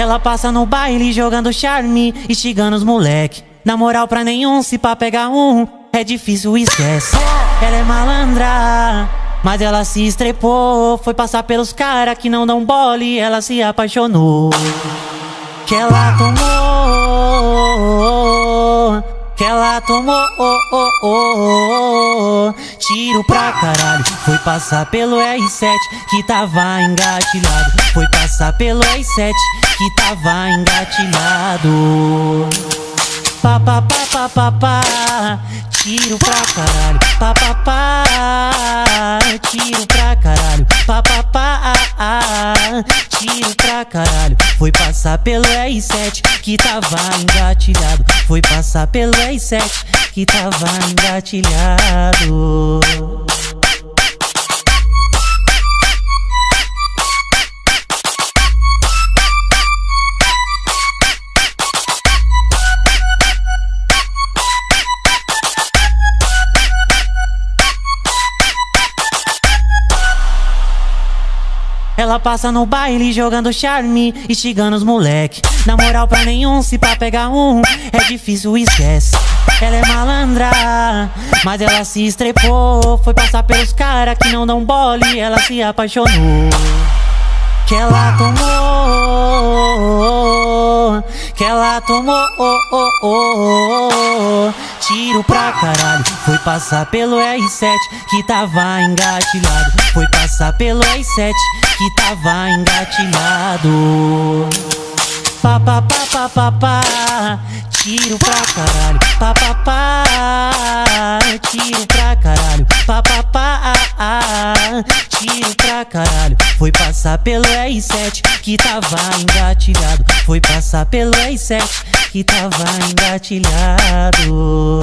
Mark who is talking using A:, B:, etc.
A: Ela passa no baile jogando charme, instigando os moleque. Na moral pra nenhum, se pá pegar um, é difícil, esquece. Ela é malandra, mas ela se estrepou. Foi passar pelos cara que não dão bola e ela se apaixonou. Que ela tomou, tiro pra caralho. Foi passar pelo R7 que tava engatilhado. Foi passar pelo R7 que tava engatilhado. Pá, pá, pá, pá, pá, pá, tiro pra caralho. Pá, pá, pá, tiro pra caralho. Pá, pá, pá, tiro pra caralho. Foi passar pelo R7 que tava engatilhado. Foi passar pelo R7 que tava engatilhado. Ela passa no baile jogando charme, instigando os moleque. Na moral pra nenhum, se pá pegar um, é difícil, esquece. Ela é malandra, mas ela se estrepou. Foi passar pelos cara que não dão bola e ela se apaixonou. Que ela tomou, tiro pra caralho. Foi passar pelo R7 que tava engatilhado. Foi passar pelo R7 que tava engatilhado. Pá, pá, pá, pá, pá, pá, tiro pra caralho. Pá, pá, pá, tiro pra caralho. Pá, pá, pá, tiro pra caralho. Foi passar pelo R7 que tava engatilhado. Foi passar pelo R7 que tava engatilhado.